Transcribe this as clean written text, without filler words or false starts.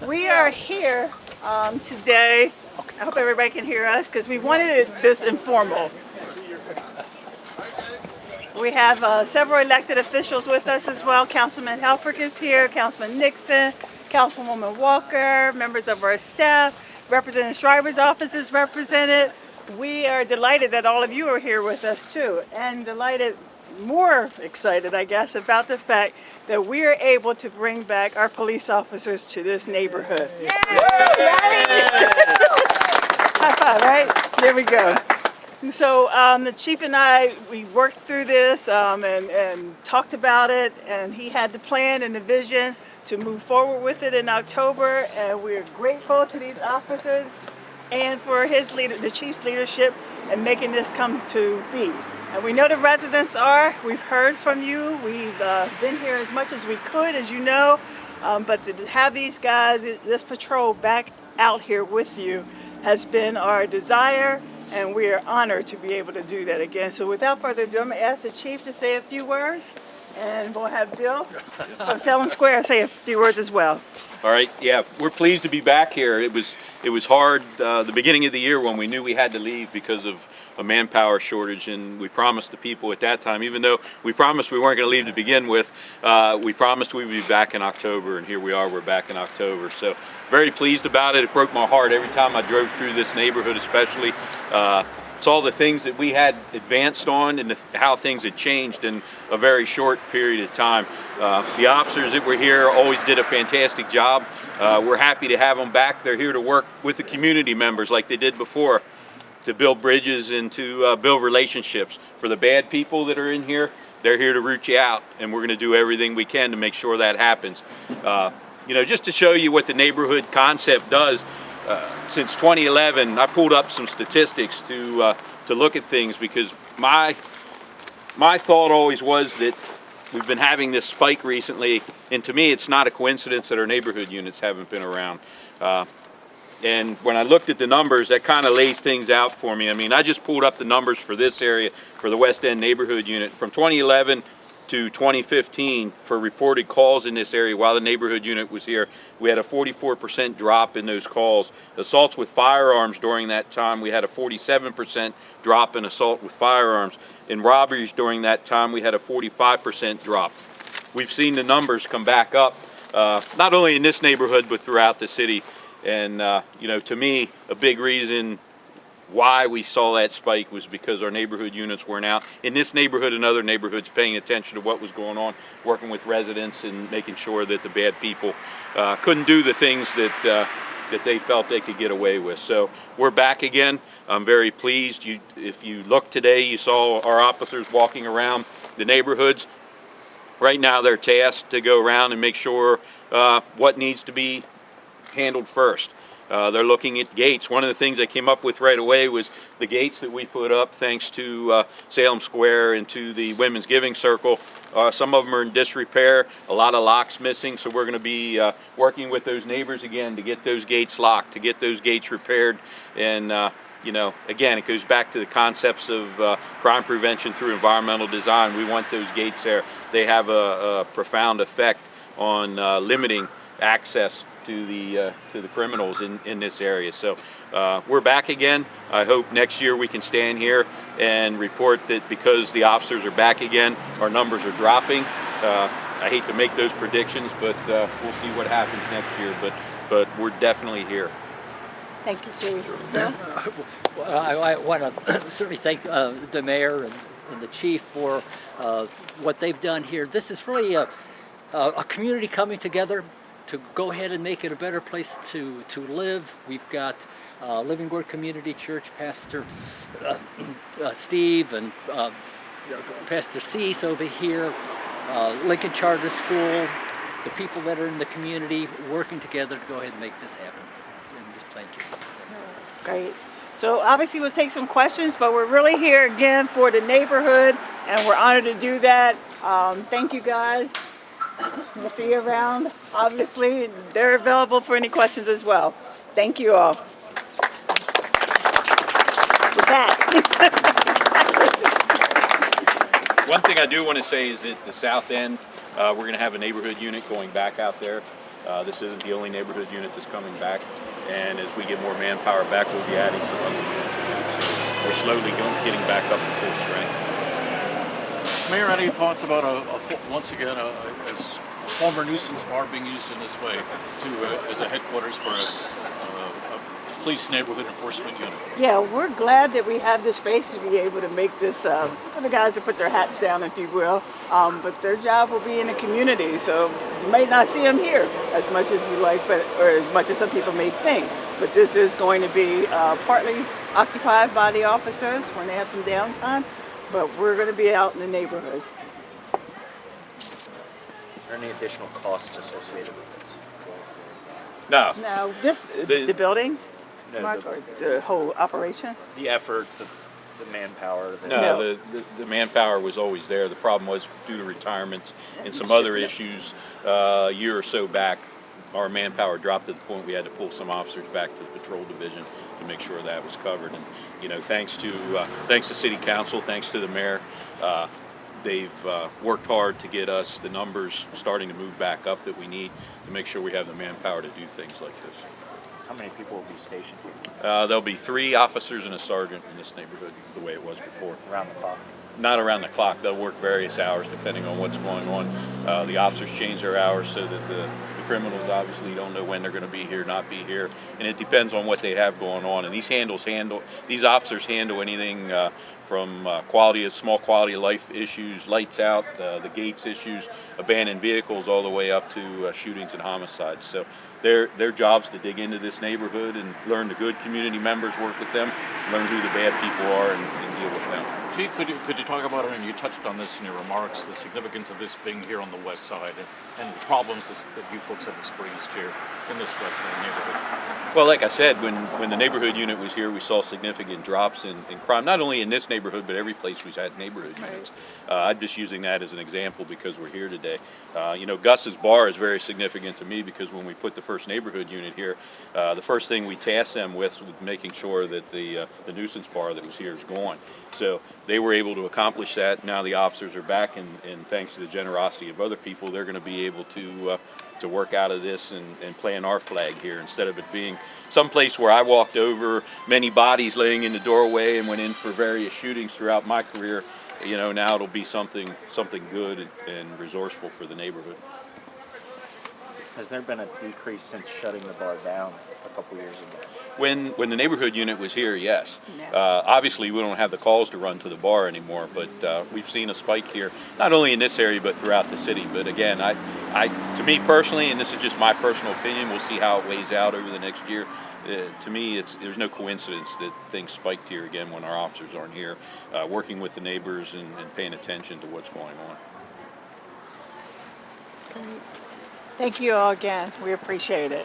We are here today. I hope everybody can hear us because we wanted this informal. We have several elected officials with us as well. Councilman Helfrich is here, Councilman Nixon, Councilwoman Walker, members of our staff, Representative Shriver's office is represented. We are delighted that all of you are here with us too, and delighted, more excited, I guess, about the fact that we are able to bring back our police officers to this neighborhood. Yay! Right? High five, right? There we go. So the chief and I, we worked through this and talked about it, and he had the plan and the vision to move forward with it in October, and we're grateful to these officers and for the chief's leadership in making this come to be. And we know the residents are. We've heard from you. We've been here as much as we could, as you know. But to have these guys, this patrol back out here with you has been our desire, and we are honored to be able to do that again. So without further ado, I'm going to ask the chief to say a few words, and we'll have Bill from Salem Square say a few words as well. All right, yeah, we're pleased to be back here. It was hard the beginning of the year when we knew we had to leave because of a manpower shortage, and we promised the people at that time, even though we promised we weren't going to leave to begin with, we promised we would be back in October, and here we are, we're back in October. So very pleased about it. It broke my heart every time I drove through this neighborhood, especially. It's all the things that we had advanced on and how things had changed in a very short period of time. The officers that were here always did a fantastic job. We're happy to have them back. They're here to work with the community members like they did before, to build bridges and to build relationships. For the bad people that are in here, they're here to root you out, and we're going to do everything we can to make sure that happens. Just to show you what the neighborhood concept does, since 2011, I pulled up some statistics to look at things, because my thought always was that we've been having this spike recently, and to me it's not a coincidence that our neighborhood units haven't been around. And when I looked at the numbers, that kind of lays things out for me. I mean, I just pulled up the numbers for this area, for the West End neighborhood unit. From 2011 to 2015, for reported calls in this area while the neighborhood unit was here, we had a 44% drop in those calls. Assaults with firearms during that time, we had a 47% drop in assault with firearms. In robberies during that time, we had a 45% drop. We've seen the numbers come back up, not only in this neighborhood, but throughout the city. And, to me, a big reason why we saw that spike was because our neighborhood units weren't out in this neighborhood and other neighborhoods paying attention to what was going on, working with residents and making sure that the bad people couldn't do the things that they felt they could get away with. So we're back again. I'm very pleased. If you look today, you saw our officers walking around the neighborhoods. Right now they're tasked to go around and make sure what needs to be handled first. They're looking at gates. One of the things they came up with right away was the gates that we put up thanks to Salem Square and to the Women's Giving Circle. Some of them are in disrepair, a lot of locks missing, so we're going to be working with those neighbors again to get those gates locked, to get those gates repaired. And again, it goes back to the concepts of crime prevention through environmental design. We want those gates there. They have a profound effect on limiting access to the criminals in this area. So we're back again. I hope next year we can stand here and report that because the officers are back again, our numbers are dropping. I hate to make those predictions, but we'll see what happens next year. But we're definitely here. Thank you, Chief. Well, I want to certainly thank the mayor and the chief for what they've done here. This is really a community coming together to go ahead and make it a better place to live. We've got Living Word Community Church, Pastor Steve and Pastor Cease over here, Lincoln Charter School, the people that are in the community working together to go ahead and make this happen. And just thank you. Great. So obviously we'll take some questions, but we're really here again for the neighborhood, and we're honored to do that. Thank you guys. We'll see you around. Obviously, they're available for any questions as well. Thank you all. With that. One thing I do want to say is that the south end, we're going to have a neighborhood unit going back out there. This isn't the only neighborhood unit that's coming back, and as we get more manpower back, we'll be adding some other units again. So we're slowly getting back up to full strength. Mayor, any thoughts about once again a former nuisance bar being used in this way as a headquarters for a police neighborhood enforcement unit? Yeah, we're glad that we have the space to be able to make this for the guys to put their hats down, if you will. But their job will be in the community, so you may not see them here as much as you like, or as much as some people may think. But this is going to be partly occupied by the officers when they have some downtime. But we're going to be out in the neighborhoods. Are there any additional costs associated with this? No, Now, the building, No, Mark, or the whole operation? the effort, the manpower. no, the manpower was always there. The problem was due to retirements and some other issues a year or so back, our manpower dropped to the point we had to pull some officers back to the patrol division to make sure that was covered. And thanks to City Council, thanks to the mayor, they've worked hard to get us the numbers starting to move back up that we need to make sure we have the manpower to do things like this. How many people will be stationed here There'll be 3 officers and a sergeant in this neighborhood the way it was before. around the clock? Not around the clock. They'll work various hours depending on what's going on. The officers change their hours so that the criminals obviously don't know when they're going to be here, not be here, and it depends on what they have going on. And these officers handle anything from small quality of life issues, lights out, the gates issues, abandoned vehicles, all the way up to shootings and homicides. So their job's to dig into this neighborhood and learn the good community members, work with them, learn who the bad people are, and deal with them. Chief, could you talk about it, and you touched on this in your remarks, the significance of this being here on the west side and the problems that you folks have experienced here in this west side neighborhood? Well, like I said, when the neighborhood unit was here, we saw significant drops in crime, not only in this neighborhood, but every place we've had neighborhood units. I'm just using that as an example because we're here today. Gus's bar is very significant to me because when we put the first neighborhood unit here, the first thing we tasked them with was making sure that the nuisance bar that was here is gone. So they were able to accomplish that. Now the officers are back, and thanks to the generosity of other people, they're going to be able to work out of this and plant our flag here instead of it being someplace where I walked over many bodies laying in the doorway and went in for various shootings throughout my career. Now it'll be something good and resourceful for the neighborhood. Has there been a decrease since shutting the bar down a couple years ago? When the neighborhood unit was here, yes. Obviously, we don't have the calls to run to the bar anymore, but we've seen a spike here, not only in this area, but throughout the city. But again, to me personally, and this is just my personal opinion, we'll see how it weighs out over the next year. To me, there's no coincidence that things spiked here again when our officers aren't here, working with the neighbors and paying attention to what's going on. Thank you all again. We appreciate it.